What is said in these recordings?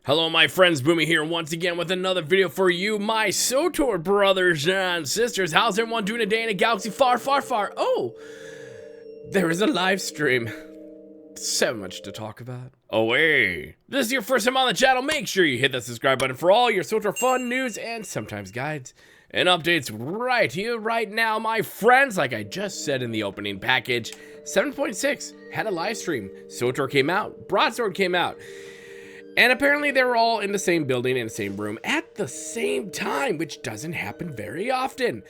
Hello my friends, Boomy here once again with another video for you, my swtor brothers and sisters. How's everyone doing today in a galaxy far, far, far? Oh, there is a live stream. So much to talk about. Oh, hey. This is your first time on the channel, make sure you hit that subscribe button for all your swtor fun, news, and sometimes guides and updates right here, right now, my friends. Like I just said in the opening package, 7.6 had a live stream. swtor came out, Broadsword came out. And apparently they were all in the same building, in the same room, at the same time, which doesn't happen very often.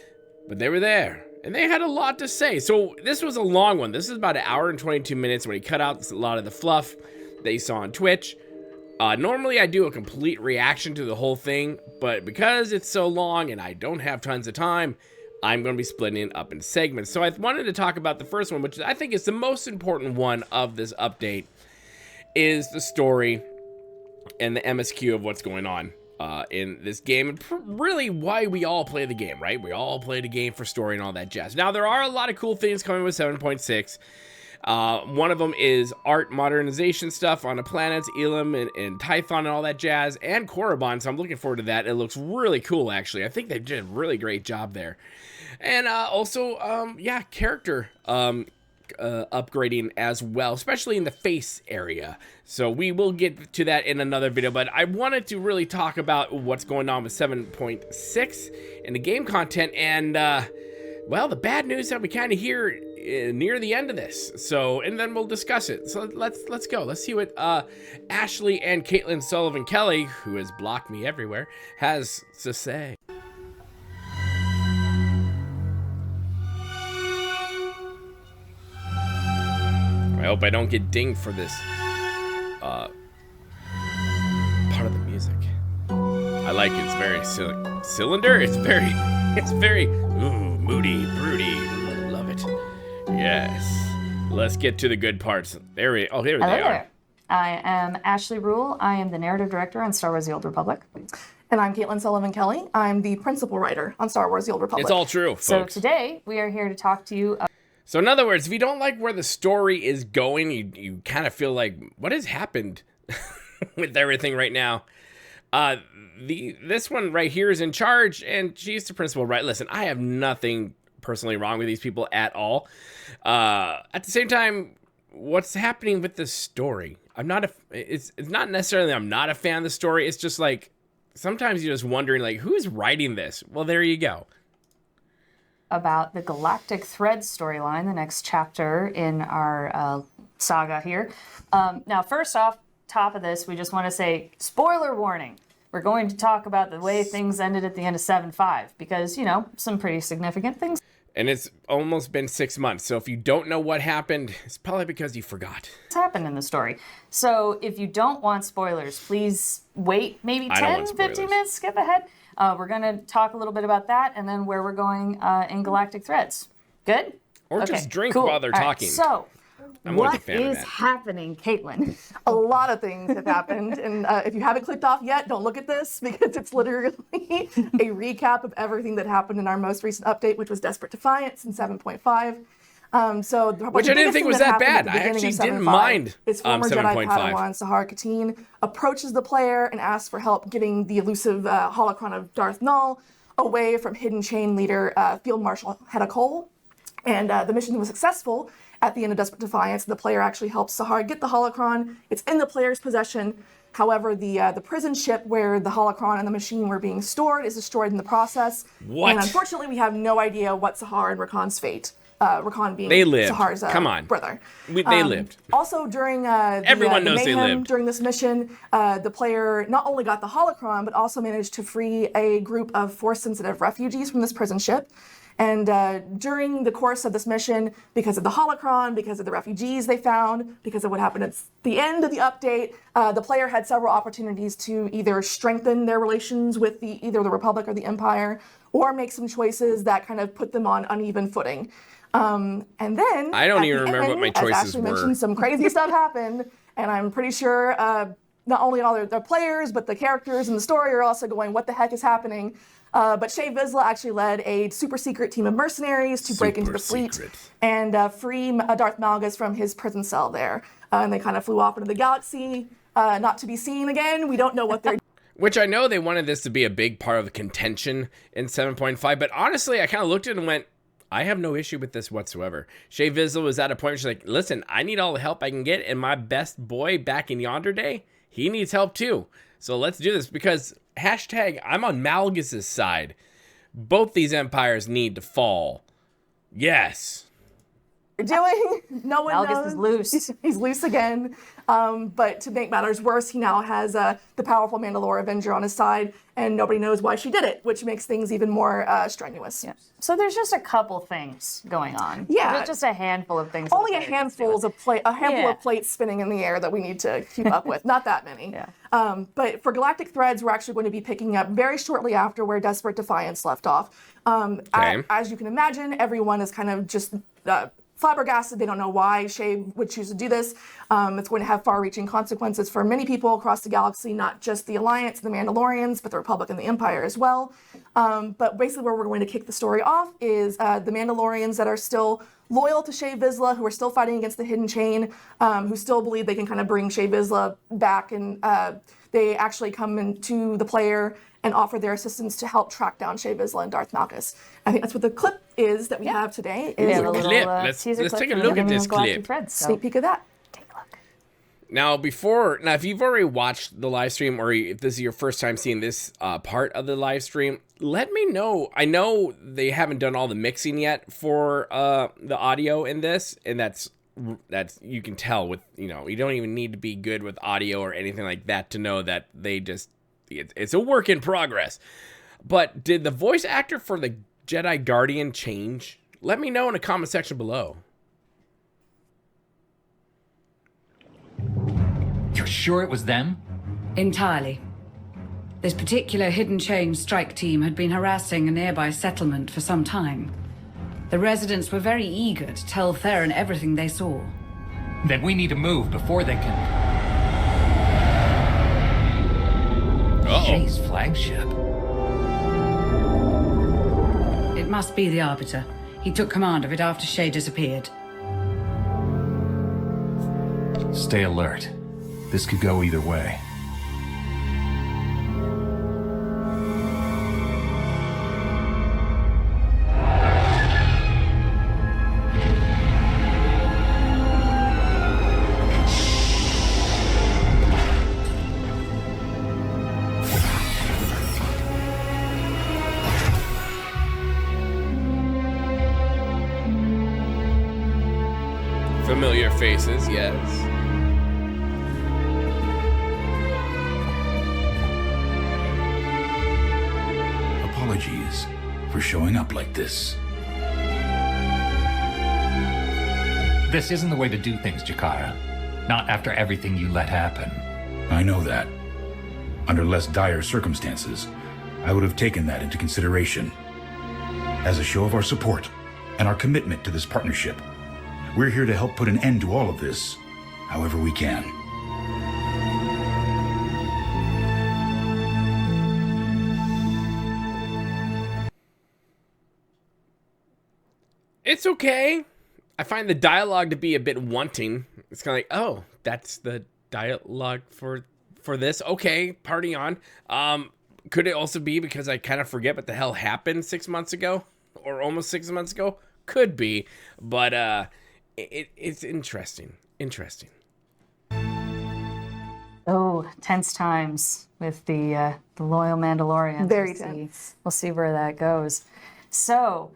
But they were there, and they had a lot to say. So this was a long one. This is about 1 hour and 22 minutes when he cut out a lot of the fluff that you saw on Twitch. Normally I do a complete reaction to the whole thing, but because it's so long and I don't have tons of time, I'm going to be splitting it up in segments. So I wanted to talk about the first one, which I think is the most important one of this update, is the story and the MSQ of what's going on in this game, and really why we all play the game, right? We all play the game for story and all that jazz. Now, there are a lot of cool things coming with 7.6. One of them is art modernization stuff on the planets, Elam and Tython and all that jazz, and Korriban, so I'm looking forward to that. It looks really cool, actually. I think they did a really great job there. And also, yeah, character upgrading as well, especially in the face area. So we will get to that in another video, but I wanted to really talk about what's going on with 7.6 in the game content, and well, the bad news that we kind of hear near the end of this. So, and then we'll discuss it. So let's go. Let's see what Ashley and Caitlin Sullivan Kelly, who has blocked me everywhere, has to say. I hope I don't get dinged for this part of the music. I like it. It's very cylinder. It's very moody, broody. Love it. Yes. Let's get to the good parts. There they are. There. I am Ashley Rule. I am the narrative director on Star Wars: The Old Republic. And I'm Caitlin Sullivan Kelly. I'm the principal writer on Star Wars: The Old Republic. It's all true, folks. So today we are here to talk to you. So in other words, if you don't like where the story is going, you kind of feel like, what has happened with everything right now? This one right here is in charge, and she's the principal, right? Listen, I have nothing personally wrong with these people at all. At the same time, what's happening with the story? It's not necessarily I'm not a fan of the story. It's just like, sometimes you're just wondering, like, who's writing this? Well, there you go. About the Galactic Thread storyline, the next chapter in our saga here. Now, first off, top of this, we just want to say, spoiler warning. We're going to talk about the way things ended at the end of 7.5, because, you know, some pretty significant things. And it's almost been 6 months, so if you don't know what happened, it's probably because you forgot. What's happened in the story. So if you don't want spoilers, please wait maybe 10, 15 minutes, skip ahead. We're going to talk a little bit about that, and then where we're going in Galactic Threads. Good? Or okay, just drink while they're talking. So, what is happening, Caitlin? A lot of things have happened, and if you haven't clicked off yet, don't look at this, because it's literally a recap of everything that happened in our most recent update, which was Desperate Defiance in 7.5. Which I didn't think was that bad. I actually didn't mind. Its former Jedi Padawan Sahar Katin approaches the player and asks for help getting the elusive holocron of Darth Nul away from Hidden Chain leader Field Marshal Hedda Cole. And the mission was successful. At the end of Desperate Defiance, the player actually helps Sahar get the holocron. It's in the player's possession. However, the prison ship where the holocron and the machine were being stored is destroyed in the process. What? And unfortunately, we have no idea what Sahar and Rakan's fate. Rakan being Sahar's brother. They lived. Also, during everyone knows mayhem, they lived. During this mission, the player not only got the holocron, but also managed to free a group of Force-sensitive refugees from this prison ship. And during the course of this mission, because of the holocron, because of the refugees they found, because of what happened at the end of the update, the player had several opportunities to either strengthen their relations with either the Republic or the Empire, or make some choices that kind of put them on uneven footing. And then I don't even remember what my choices as Ashley were. Mentioned, some crazy stuff happened, and I'm pretty sure not only all the players, but the characters in the story are also going, what the heck is happening? But Shae Vizsla actually led a super secret team of mercenaries to break into the fleet and free Darth Malgus from his prison cell there. And they kind of flew off into the galaxy not to be seen again. We don't know what they're Which I know they wanted this to be a big part of the contention in 7.5, but honestly, I kind of looked at it and went, I have no issue with this whatsoever. Shay Vizsla was at a point where she's like, listen, I need all the help I can get, and my best boy back in Yonder Day, he needs help too. So let's do this, because hashtag I'm on Malgus's side. Both these empires need to fall. Yes. doing. No one Malgus knows. is loose. He's loose again. But to make matters worse, he now has the powerful Mandalore Avenger on his side, and nobody knows why she did it, which makes things even more strenuous. Yeah. So there's just a couple things going on. Yeah. Just a handful of things. Only a handful of plates spinning in the air that we need to keep up with. Not that many. Yeah. But for Galactic Threads, we're actually going to be picking up very shortly after where Desperate Defiance left off. As you can imagine, everyone is kind of just flabbergasted. They don't know why Shay would choose to do this. It's going to have far-reaching consequences for many people across the galaxy, not just the Alliance and the Mandalorians, but the Republic and the Empire as well. But basically where we're going to kick the story off is the Mandalorians that are still loyal to Shay Vizsla, who are still fighting against the Hidden Chain, who still believe they can kind of bring Shay Vizsla back, and they actually come into the player and offer their assistance to help track down Shay Vizsla and Darth Malgus. I think that's what the clip is that we have today. Is the little, clip. Let's teaser take a from look the at this Galactic clip. Threads, so sneak peek of that. take a look. Now, if you've already watched the live stream, or if this is your first time seeing this part of the live stream, let me know. I know they haven't done all the mixing yet for the audio in this, and that's you can tell with, you don't even need to be good with audio or anything like that to know that it's a work in progress. But did the voice actor for the Jedi Guardian change? Let me know in the comment section below. You're sure it was them? Entirely. This particular hidden chain strike team had been harassing a nearby settlement for some time. The residents were very eager to tell Theron everything they saw. Then we need to move before they can... Uh-oh. Shay's flagship. It must be the Arbiter. He took command of it after Shay disappeared. Stay alert. This could go either way. Familiar faces, yes. Apologies for showing up like this. This isn't the way to do things, Jakara. Not after everything you let happen. I know that. Under less dire circumstances, I would have taken that into consideration. As a show of our support and our commitment to this partnership, we're here to help put an end to all of this, however we can. It's okay. I find the dialogue to be a bit wanting. It's kind of like, oh, that's the dialogue for this. Okay, party on. Could it also be because I kind of forget what the hell happened 6 months ago, or almost 6 months ago? Could be, but it's interesting. Interesting. Oh, tense times with the loyal Mandalorians. Very tense. We'll see where that goes. So,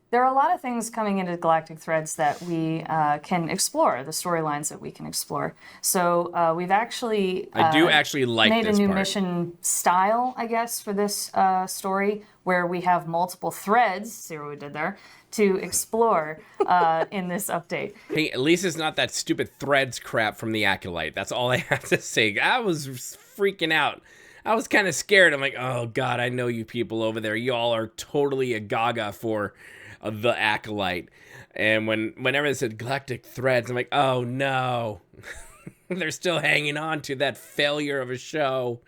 there are a lot of things coming into Galactic Threads that we can explore, the storylines that we can explore. So we've actually I do actually like made this a new part. mission style, I guess, for this story, where we have multiple threads, see what we did there, to explore in this update. Hey, at least it's not that stupid threads crap from the Acolyte. That's all I have to say. I was freaking out. I was kind of scared. I'm like, oh God, I know you people over there. Y'all are totally a gaga for the Acolyte. And whenever they said Galactic Threads, I'm like, oh no. They're still hanging on to that failure of a show.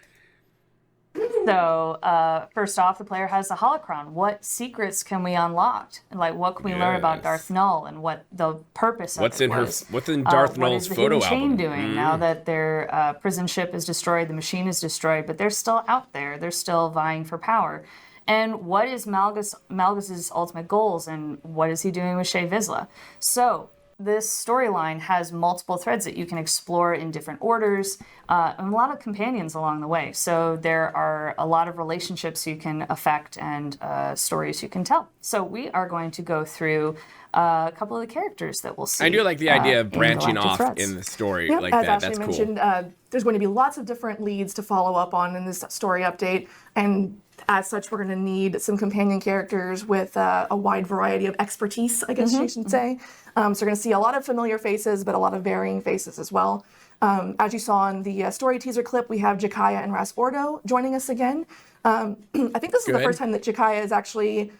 So first off, the player has the holocron. What secrets can we unlock? And like, what can we learn about Darth Null and what the purpose of it was? What's in Darth Null's photo What is the Hidden album? Chain doing now that their prison ship is destroyed, the machine is destroyed, but they're still out there. They're still vying for power. And what is Malgus's ultimate goals, and what is he doing with Shae Vizsla? So this storyline has multiple threads that you can explore in different orders, and a lot of companions along the way. So there are a lot of relationships you can affect and stories you can tell. So we are going to go through a couple of the characters that we'll see. I do like the idea of branching off Threads. in the story Yep, like as that. Ashley That's cool. mentioned, there's going to be lots of different leads to follow up on in this story update, and as such, we're going to need some companion characters with a wide variety of expertise, I guess you should say. So we're going to see a lot of familiar faces, but a lot of varying faces as well. As you saw in the story teaser clip, we have Jakaya and Ras Ordo joining us again. I think this is the first time that Jakaya has actually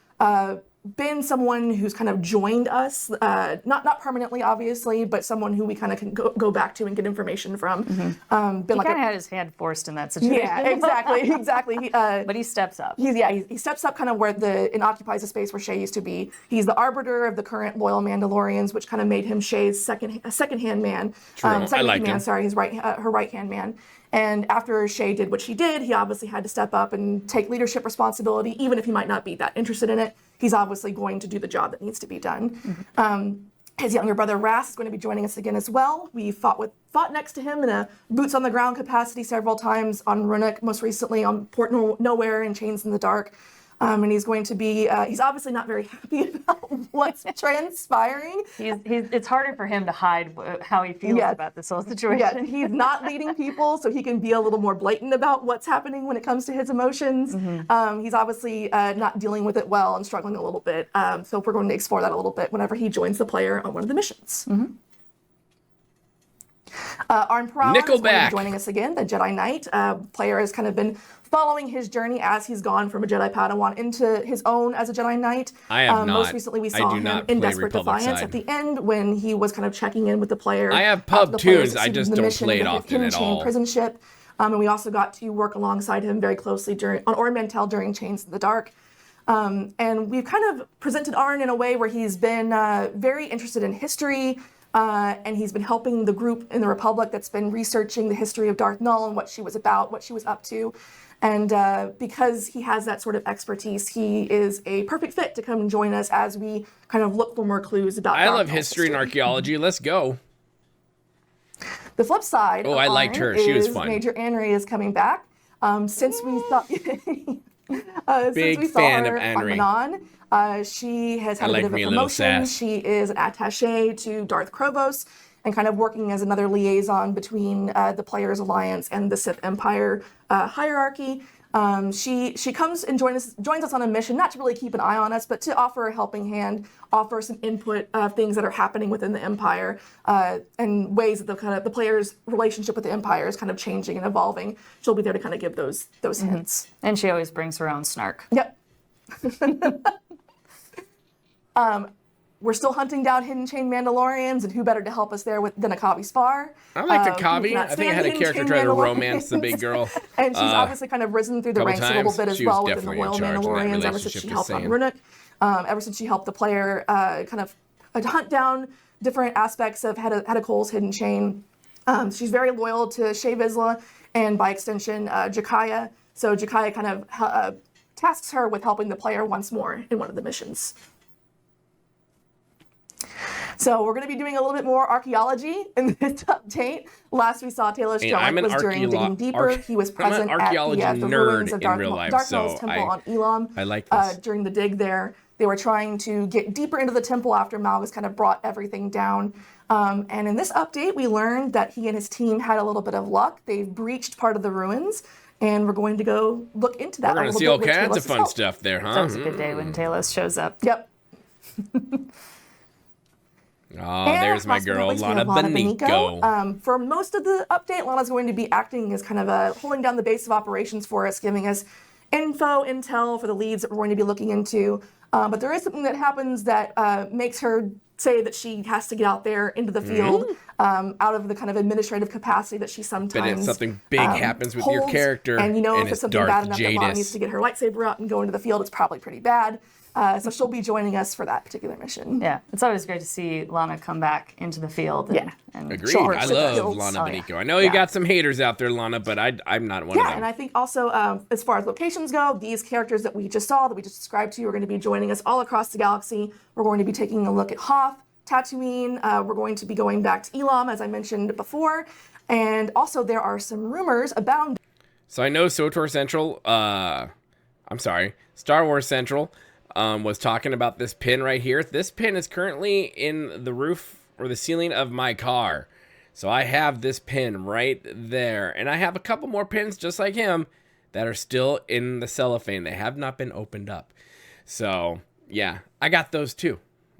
been someone who's kind of joined us, not permanently, obviously, but someone who we kind of can go back to and get information from. He kind of had his hand forced in that situation. Yeah, exactly. But he steps up. He steps up kind of where and occupies the space where Shae used to be. He's the arbiter of the current loyal Mandalorians, which kind of made him Shae's second-hand man. True. I like him. Sorry, his her right-hand man. And after Shae did what she did, he obviously had to step up and take leadership responsibility, even if he might not be that interested in it. He's obviously going to do the job that needs to be done. His younger brother Ras is going to be joining us again as well. We fought next to him in a boots on the ground capacity several times on Runuk, most recently on Port Nowhere and Chains in the Dark. And he's going to be, he's obviously not very happy about what's transpiring. It's harder for him to hide how he feels about this whole situation. Yeah, he's not leading people, so he can be a little more blatant about what's happening when it comes to his emotions. He's obviously not dealing with it well and struggling a little bit. So we're going to explore that a little bit whenever he joins the player on one of the missions. Arn Paral is going to be joining us again, the Jedi Knight. Player has kind of been following his journey as he's gone from a Jedi Padawan into his own as a Jedi Knight. I have not. Most recently, we saw him in Desperate Defiance at the end when he was kind of checking in with the player. I have pub tunes, I just don't play it often at all. Prison ship. And we also got to work alongside him very closely on Orn Mantell during Chains in the Dark. And we've kind of presented Arn in a way where he's been very interested in history, and he's been helping the group in the Republic that's been researching the history of Darth Null and what she was about, what she was up to. And because he has that sort of expertise, he is a perfect fit to come and join us as we kind of look for more clues about I Darth love Null's history and archaeology. Let's go. The flip side I liked her. She was fun. Major Anri is coming back. Since we saw Big fan of her Anri. on Manon, she has had a bit of a promotion. She is an attaché to Darth Krovos and kind of working as another liaison between the Players Alliance and the Sith Empire hierarchy. She comes and joins us on a mission, not to really keep an eye on us, but to offer a helping hand, offer some input of things that are happening within the Empire, and ways that the player's relationship with the Empire is kind of changing and evolving. She'll be there to kind of give those hints. And she always brings her own snark. Yep. We're still hunting down Hidden Chain Mandalorians, and who better to help us there than Akavi Spar? I like Akavi. I think I had a character try to romance the big girl. And she's obviously kind of risen through the ranks a little bit as well within the Loyal Mandalorians ever since she helped on Runuk. Ever since she helped the player kind of hunt down different aspects of Hedda Cole's Hidden Chain. She's very loyal to Shae Vizsla and by extension Jakaya. So Jakaya kind of tasks her with helping the player once more in one of the missions. So we're going to be doing a little bit more archaeology in this update. Last we saw Taylor Strelick was during Digging Deeper. He was present at the ruins of Darth Maul's temple on Elam. I like this. During the dig there. They were trying to get deeper into the temple after Malgus kind of brought everything down. And in this update, we learned that he and his team had a little bit of luck. They've breached part of the ruins, and we're going to go look into that. We're going to see all kinds of fun stuff there, huh? It's always a good day when Talos shows up. Yep. Oh, there's my girl, Lana Beniko. For most of the update, Lana's going to be acting as kind of holding down the base of operations for us, giving us intel for the leads that we're going to be looking into. But there is something that happens that makes her say that she has to get out there into the field out of the kind of administrative capacity that she sometimes But if something big happens with your holds, character, and if it's it's something Darth bad enough that Lana Jadis. needs to get her lightsaber out and go into the field, it's probably pretty bad. So she'll be joining us for that particular mission. Yeah, it's always great to see Lana come back into the field. And Agreed. show her I skills. love Lana Oh, yeah. Beniko. I know you got some haters out there, Lana, but I'm not one of Yeah, them. and I think also as far as locations go, these characters that we just saw, that we just described to you, are going to be joining us all across the galaxy. We're going to be taking a look at Hoth, Tatooine. We're going to be going back to Elam, as I mentioned before. And also there are some rumors abound. So I know SWTOR Central, Star Wars Central was talking about this pin right here. This pin is currently in the roof or the ceiling of my car. So I have this pin right there. And I have a couple more pins just like him that are still in the cellophane. They have not been opened up. So, yeah, I got those too.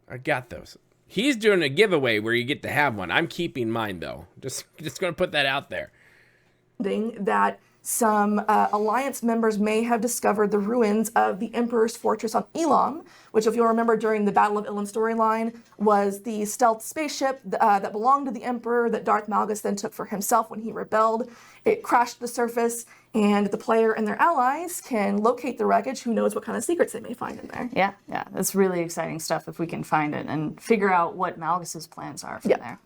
I got those. He's doing a giveaway where you get to have one. I'm keeping mine, though. Just going to put that out there. That some Alliance members may have discovered the ruins of the Emperor's fortress on Elam, which, if you'll remember, during the Battle of Elam storyline, was the stealth spaceship that belonged to the Emperor that Darth Malgus then took for himself when he rebelled. It crashed to the surface, and the player and their allies can locate the wreckage. Who knows what kind of secrets they may find in there. Yeah, that's really exciting stuff if we can find it and figure out what Malgus's plans are from there.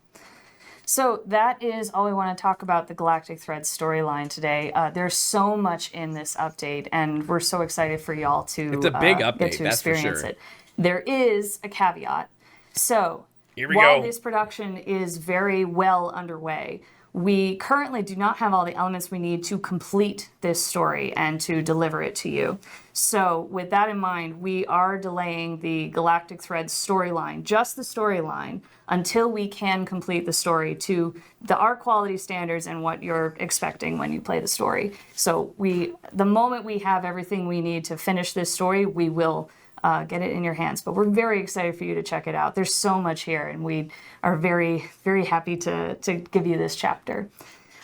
So that is all we want to talk about the Galactic Threads storyline today. There's so much in this update, and we're so excited for y'all to It's a big update, get to that's for experience sure. it. There is a caveat. So Here we while go. this production is very well underway, we currently do not have all the elements we need to complete this story and to deliver it to you. So with that in mind, we are delaying the Galactic Threads storyline, just the storyline, until we can complete the story to our quality standards and what you're expecting when you play the story. So the moment we have everything we need to finish this story, we will get it in your hands. But we're very excited for you to check it out. There's so much here, and we are very, very happy to give you this chapter.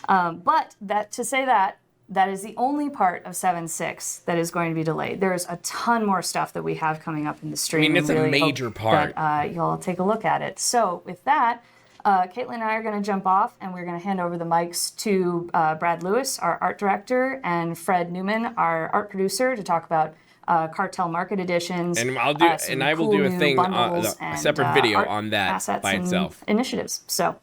But that is the only part of 7.6 that is going to be delayed. There's a ton more stuff that we have coming up in the stream. I mean, it's a really major hope part. That, you'll take a look at it. So with that, Caitlin and I are going to jump off, and we're going to hand over the mics to Brad Lewis, our art director, and Fred Newman, our art producer, to talk about cartel market editions. And I will do a thing, a separate video on that by itself. Initiatives. So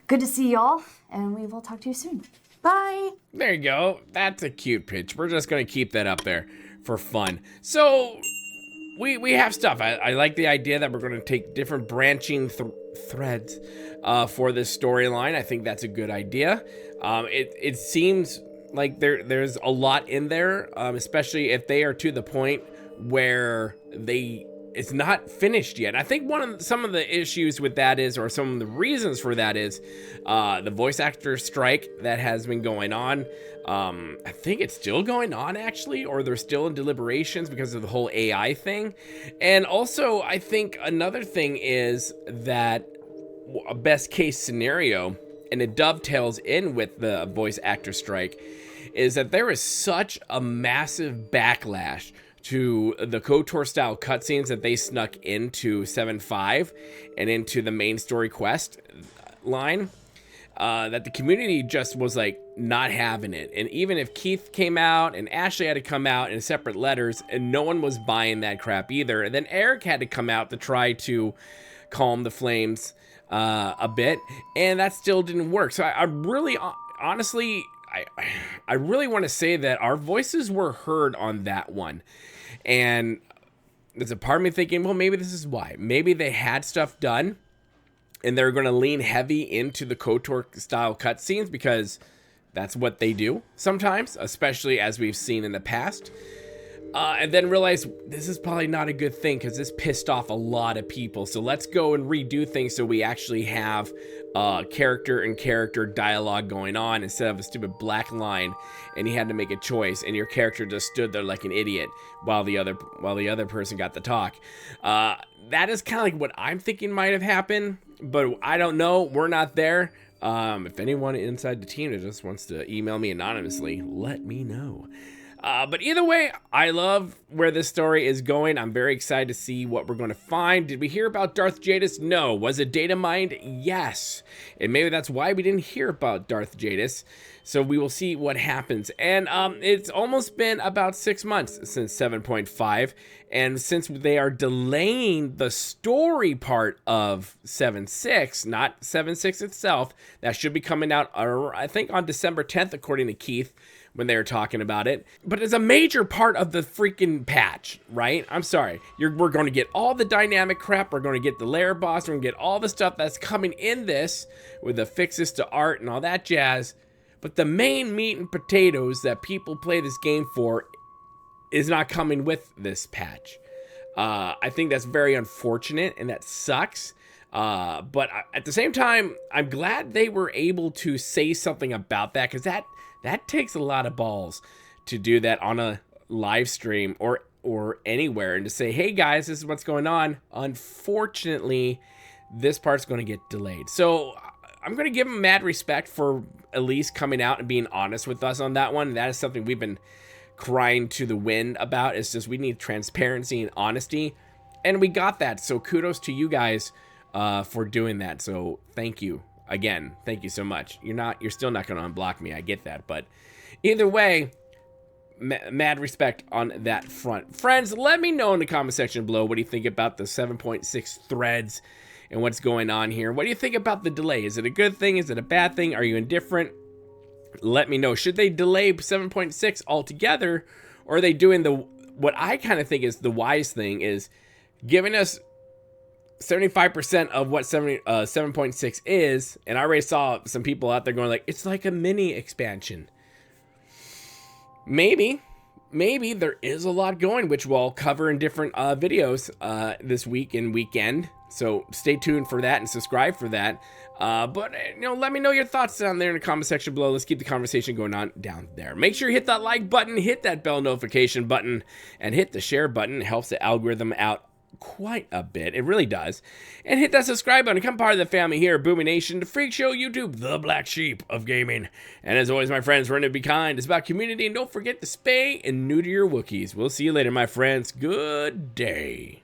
good to see y'all, and we will talk to you soon. Bye! There you go. That's a cute pitch. We're just going to keep that up there for fun. So we have stuff. I like the idea that we're going to take different branching threads for this storyline. I think that's a good idea. It seems like there's a lot in there, especially if they are to the point where it's not finished yet. I think some of the issues with that is, or some of the reasons for that is, the voice actor strike that has been going on. I think it's still going on actually, or they're still in deliberations because of the whole AI thing. And also, I think another thing is that a best case scenario, and it dovetails in with the voice actor strike, is that there is such a massive backlash to the KOTOR style cutscenes that they snuck into 7.5 and into the main story quest line, that the community just was like not having it. And even if Keith came out and Ashley had to come out in separate letters, and no one was buying that crap either, and then Eric had to come out to try to calm the flames a bit, and that still didn't work. So I really, honestly, I really want to say that our voices were heard on that one. And there's a part of me thinking, well, maybe this is why. Maybe they had stuff done and they're going to lean heavy into the KOTOR style cutscenes because that's what they do sometimes, especially as we've seen in the past. And then realize this is probably not a good thing because this pissed off a lot of people. So let's go and redo things so we actually have character and character dialogue going on instead of a stupid black line and you had to make a choice and your character just stood there like an idiot while the other person got the talk. That is kind of like what I'm thinking might have happened, but I don't know. We're not there. If anyone inside the team that just wants to email me anonymously, let me know. But either way, I love where this story is going. I'm very excited to see what we're going to find. Did we hear about Darth Jadis? No. Was it data mined? Yes. And maybe that's why we didn't hear about Darth Jadis. So we will see what happens. And it's almost been about 6 months since 7.5. And since they are delaying the story part of 7.6, not 7.6 itself, that should be coming out, I think, on December 10th, according to Keith, when they were talking about it. But it's a major part of the freaking patch, right? I'm sorry. We're going to get all the dynamic crap. We're going to get the lair boss. We're going to get all the stuff that's coming in this with the fixes to art and all that jazz. But the main meat and potatoes that people play this game for is not coming with this patch. I think that's very unfortunate and that sucks. But at the same time, I'm glad they were able to say something about that, because that takes a lot of balls to do that on a live stream or anywhere, and to say, hey guys, this is what's going on. Unfortunately, this part's going to get delayed. So I'm going to give them mad respect for at least coming out and being honest with us on that one. That is something we've been crying to the wind about. It's just we need transparency and honesty, and we got that. So kudos to you guys for doing that. So thank you. Again, thank you so much. You're still not going to unblock me. I get that. But either way, mad respect on that front. Friends, let me know in the comment section below what do you think about the 7.6 threads and what's going on here. What do you think about the delay? Is it a good thing? Is it a bad thing? Are you indifferent? Let me know. Should they delay 7.6 altogether? Or are they doing what I kind of think is the wise thing, is giving us 75% of what 7.6 is, and I already saw some people out there going like, it's like a mini expansion. Maybe there is a lot going, which we'll cover in different videos this week and weekend. So stay tuned for that and subscribe for that. But let me know your thoughts down there in the comment section below. Let's keep the conversation going on down there. Make sure you hit that like button, hit that bell notification button, and hit the share button. It helps the algorithm out quite a bit. It really does. And hit that subscribe button. Become part of the family here at Boomy Nation, the Freak Show YouTube, the black sheep of gaming. And as always, my friends, remember to be kind. It's about community, and don't forget to spay and neuter your Wookiees. We'll see you later, my friends. Good day.